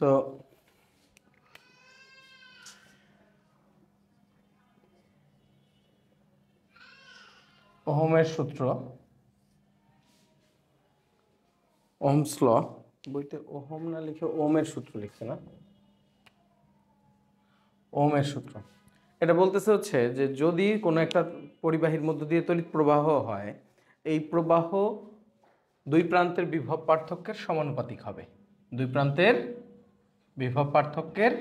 তো ওহমের সূত্র, ওহমস ল, বইতে ওহম না লিখে ওহমের সূত্র লিখছে না, ওহমের সূত্র। এটা বলতেছে হচ্ছে যে যদি কোনো একটা পরিবাহীর মধ্য দিয়ে তড়িৎ প্রবাহ হয়, এই প্রবাহ দুই প্রান্তের বিভব পার্থক্যের সমানুপাতিক হবে। দুই প্রান্তের বিভব পার্থক্যের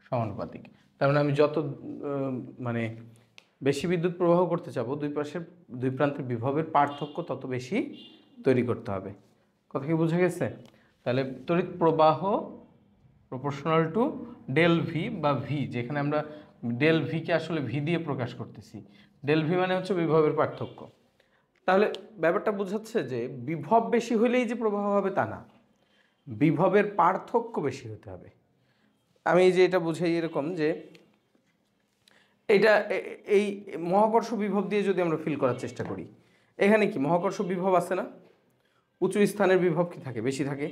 সমানুপাতিক। তার মানে আমি যত মানে বেশি বিদ্যুৎ প্রবাহ করতে চাবো, দুই প্রান্তের বিভবের পার্থক্য তত বেশি তৈরি করতে হবে। কথা কি বুঝে গেছে? তাহলে তড়িৎ প্রবাহ প্রপোর্শনাল টু ডেল ভি বা ভি, যেখানে আমরা ডেল ভিকে আসলে ভি দিয়ে প্রকাশ করতেছি। ডেল ভি মানে হচ্ছে বিভবের পার্থক্য। তাহলে ব্যাপারটা বোঝাচ্ছে যে বিভব বেশি হইলেই যে প্রবাহ হবে তা না, বিভবের পার্থক্য বেশি হতে হবে। আমি যে এটা বুঝাই এরকম যে এটা এই মহাকর্ষ বিভব দিয়ে যদি আমরা ফিল করার চেষ্টা করি, এখানে কি মহাকর্ষ বিভব আছে না? উঁচু স্থানের বিভব কি থাকে? বেশি থাকে।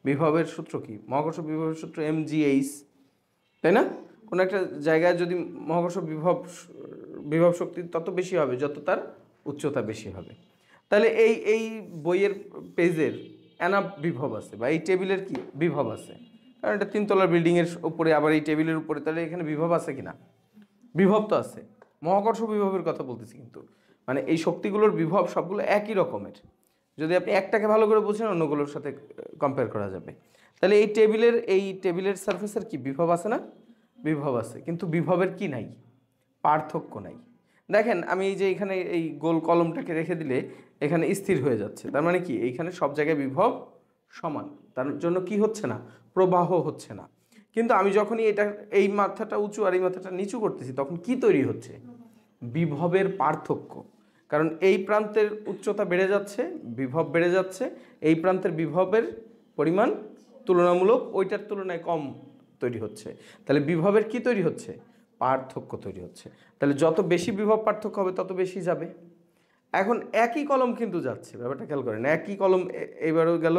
বিভবের সূত্র কি? মহাকর্ষ বিভবের সূত্র mgh, তাই না? কোনো একটা জায়গায় যদি মহাকর্ষ বিভব শক্তি তত বেশি হবে যত তার উচ্চতা বেশি হবে। তাহলে এই বইয়ের পেজের এনাফ বিভব আছে, বা এই টেবিলের কি বিভব আছে, কারণ এটা 3 তলার বিল্ডিংয়ের উপরে, আবার এই টেবিলের উপরে, তাহলে এখানে বিভব আছে কিনা? বিভব তো আছে। মহাকর্ষ বিভবের কথা বলতেছি, কিন্তু মানে এই শক্তিগুলোর বিভব সবগুলো একই রকমের। যদি আপনি একটাকে ভালো করে বুঝেন, অন্যগুলোর সাথে কম্পেয়ার করা যাবে। তাহলে এই টেবিলের সারফেসের কি বিভব আছে না? বিভব আছে, কিন্তু বিভবের কি নাই? পার্থক্য নাই। দেখেন আমি এই যে এখানে এই গোল কলমটাকে রেখে দিলে এখানে স্থির হয়ে যাচ্ছে, তার মানে কি এইখানে সব জায়গায় বিভব সমান, তার জন্য কি হচ্ছে না? প্রবাহ হচ্ছে না। কিন্তু আমি যখনই এই মাথাটা উঁচু আর এই মাথাটা নিচু করতেছি, তখন কি তৈরি হচ্ছে? বিভবের পার্থক্য। কারণ এই প্রান্তের উচ্চতা বেড়ে যাচ্ছে, বিভব বেড়ে যাচ্ছে, এই প্রান্তের বিভবের পরিমাণ তুলনামূলক ওইটার তুলনায় কম তৈরি হচ্ছে। তাহলে বিভবের কি তৈরি হচ্ছে? পার্থক্য তৈরি হচ্ছে। তাহলে যত বেশি বিভব পার্থক্য হবে তত বেশি যাবে। এখন একই কলম কিন্তু যাচ্ছে, ব্যাপারটা খেয়াল করেন, একই কলম এবারও গেল,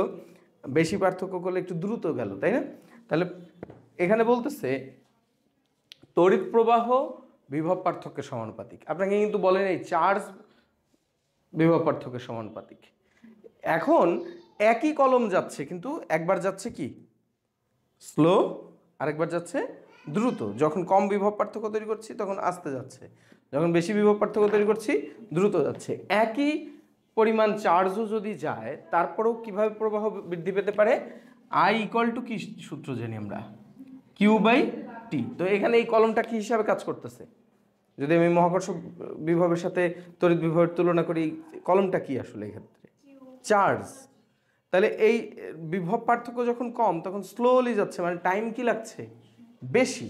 বেশি পার্থক্য করলে একটু দ্রুত গেল, তাই না? তাহলে এখানে বলতেছে তড়িৎ প্রবাহ বিভব পার্থক্যের সমানুপাতিক। আপনাকে কিন্তু বলেন এই চার্জ বিভব পার্থক্যের সমানুপাতিক। এখন একই কলম যাচ্ছে, কিন্তু একবার যাচ্ছে কি স্লো, আরেকবার যাচ্ছে দ্রুত। যখন কম বিভব পার্থক্য তৈরি করছি তখন আস্তে যাচ্ছে, যখন বেশি বিভব পার্থক্য তৈরি করছি দ্রুত যাচ্ছে। একই পরিমাণ চার্জও যদি যায়, তারপরেও কিভাবে প্রবাহ বৃদ্ধি পেতে পারে? I = কি সূত্র জানি আমরা? Q/T। তো এখানে এই কলমটা কি হিসাবে কাজ করতেছে? যদি আমি মহাকর্ষ বিভবের সাথে তড়িৎ বিভবের তুলনা করি, কলমটা কি আসলে এক্ষেত্রে? চার্জ। তাহলে এই বিভব পার্থক্য যখন কম, তখন স্লোলি যাচ্ছে, মানে টাইম কি লাগছে? বেশি।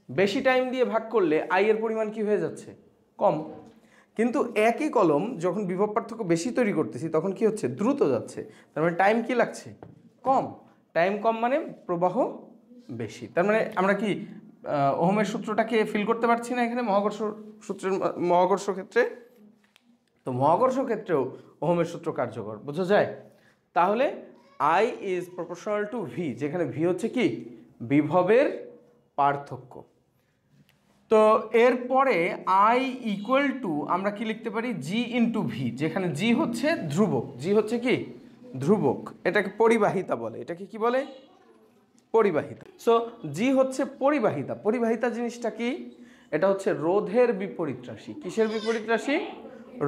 বেশি টাইম দিয়ে ভাগ করলে আই এর পরিমাণ কি হয়ে যাচ্ছে? কম। কিন্তু একই কলম যখন বিভব পার্থক্য বেশি তৈরি করতেছি, তখন কি হচ্ছে? দ্রুত যাচ্ছে। তার মানে টাইম কি লাগছে? কম। টাইম কম মানে প্রবাহ বেশি। তার মানে আমরা কি ওহমের সূত্রটাকে ফিল করতে পারছি না এখানে মহাকর্ষ ক্ষেত্রে? তো মহাকর্ষ ক্ষেত্রেও ওহমের সূত্র কার্যকর, বোঝা যায়? তাহলে I is proportional to V, যেখানে V হচ্ছে কি বিভবের পার্থক্য। তো এরপরে I = আমরা কি লিখতে পারি? G × V, যেখানে G হচ্ছে ধ্রুবক। G হচ্ছে কি ধ্রুবক, এটাকে পরিবাহিতা বলে। এটাকে কি বলে? পরিবাহিতা। সো G হচ্ছে পরিবাহিতা। পরিবাহিতা জিনিসটা কি? এটা হচ্ছে রোধের বিপরীত রাশি। কিসের বিপরীত রাশি?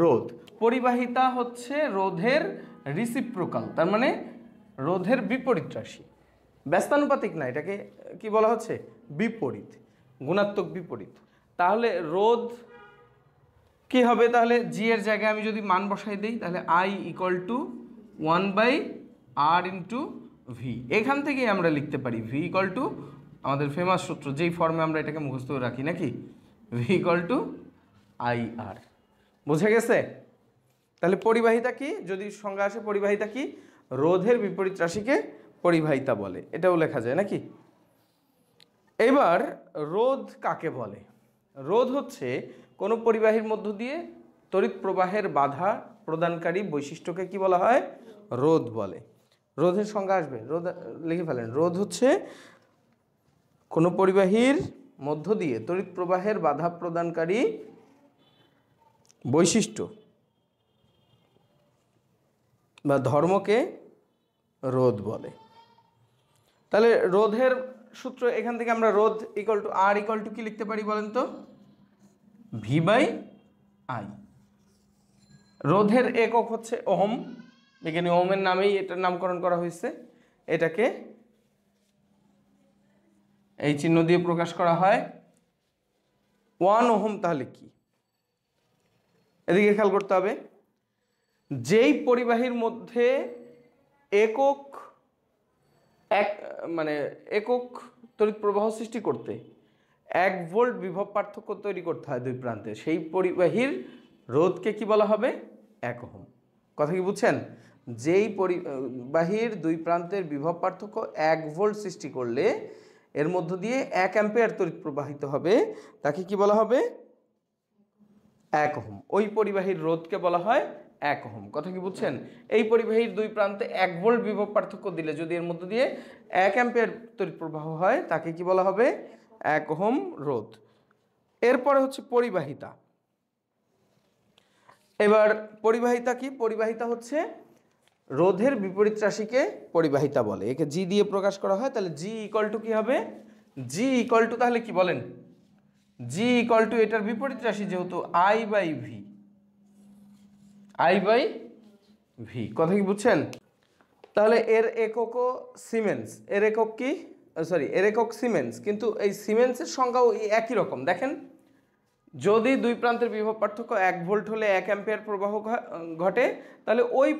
রোধ। পরিবাহিতা হচ্ছে রোধের রিসিপ্রোকাল, তার মানে রোধের বিপরীত রাশি। ব্যস্তানুপাতিক না, এটাকে কি বলা হচ্ছে? বিপরীত, গুণাত্মক বিপরীত। তাহলে রোধ কি হবে? তাহলে জি এর জায়গায় আমি যদি মান বসাই দিই, তাহলে I = 1/R × V। এখান থেকেই আমরা লিখতে পারি V = আমাদের ফেমাস সূত্র, যেই ফর্মে আমরা এটাকে মুখস্থ রাখি নাকি, V = IR। বুঝে গেছে? তাহলে পরিবাহিতা কি? যদি সংজ্ঞা আসে, পরিবাহিতা কি? রোধের বিপরীত রাশিকে পরিবাহিতা বলে, এটাও লেখা যায় নাকি? এবার রোধ কাকে বলে? রোধ হচ্ছে কোনো পরিবাহীর মধ্য দিয়ে তড়িৎ প্রবাহের বাধা প্রদানকারী বৈশিষ্ট্যকে কি বলা হয়? রোধ বলে। রোধের সংজ্ঞা আসবে, রোধ লিখে ফেলেন। রোধ হচ্ছে কোনো পরিবাহীর মধ্য দিয়ে তড়িৎ প্রবাহের বাধা প্রদানকারী বৈশিষ্ট্য বা ধর্মকে রোধ বলে। তাহলে রোধের সূত্র এখান থেকে আমরা রোধ ইকুয়াল টু আর ইকুয়াল টু কি লিখতে পারি বলেন তো? V by I. রোধের একক হচ্ছে ওহম, বিজ্ঞানী ওহমের নামেই এটার নামকরণ করা হয়েছে। এটাকে এই চিহ্ন দিয়ে প্রকাশ করা হয়। 1 ওহম তাহলে কি? এদিকে খেয়াল করতে হবে, যেই পরিবাহীর মধ্যে একক তড়িৎ প্রবাহ সৃষ্টি করতে 1 ভোল্ট বিভব পার্থক্য তৈরি করতে হয় দুই প্রান্তে, সেই পরিবাহীর রোধকে কি বলা হবে? 1 ওহম। কথা কি বুঝছেন? যেই পরিবাহীর দুই প্রান্তের বিভব পার্থক্য 1 ভোল্ট সৃষ্টি করলে এর মধ্য দিয়ে 1 অ্যাম্পিয়ার তড়িৎ প্রবাহিত হবে, তাকে কি বলা হবে? 1 ওহম। ওই পরিবাহীর রোধকে বলা হয় 1 ওহম। কথা কি বুঝছেন? এই পরিবাহীর দুই প্রান্তে 1 ভোল্ট বিভব পার্থক্য দিলে যদি এর মধ্য দিয়ে 1 অ্যাম্পিয়ার তড়িৎ প্রবাহ হয়, তাকে কি বলা হবে? 1 ওহম রোধ। এরপরে হচ্ছে পরিবাহিতা। এবার পরিবাহিতা কি? পরিবাহিতা হচ্ছে রোধের বিপরীত রাশিকে পরিবাহিতা বলে। একে জি দিয়ে প্রকাশ করা হয়। তাহলে জি ইকুয়াল টু কি হবে? জি ইকুয়াল টু তাহলে কি বলেন? জি ইকুয়াল টু এটার বিপরীত রাশি যেহেতু I by V. I by V. কথা কি বুঝছেন? তাহলে এর এককও সিমেন্স। এর একক কি? এর একক সিমেন্স, কিন্তু এই সিমেন্সের সংজ্ঞাও একই রকম। দেখেন, যদি দুই প্রান্তের বিভব পার্থক্য 1 ভোল্ট হলে 1 অ্যাম্পিয়ার প্রবাহ ঘটে, তাহলে ওই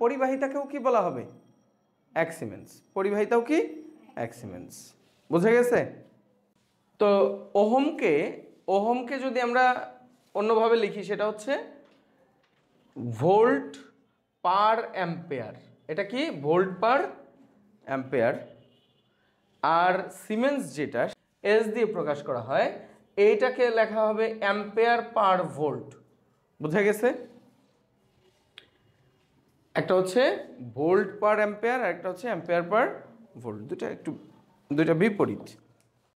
পরিবাহিতাকেও কি বলা হবে? 1 সিমেন্স। পরিবাহিতাও কি? 1 সিমেন্স। বুঝে গেছে? তো ওহমকে যদি আমরা অন্যভাবে লিখি, সেটা হচ্ছে ভোল্ট পার অ্যাম্পিয়ার। এটা কি? Volt per ampere. আর সিমেন্স যেটা এস দিয়ে প্রকাশ করা হয়, এইটাকে লেখা হবে অ্যাম্পিয়ার পার ভোল্ট। বুঝে গেছে? একটা হচ্ছে ভোল্ট পার অ্যাম্পিয়ার আর একটা হচ্ছে অ্যাম্পিয়ার পার ভোল্ট। দুইটা বিপরীত।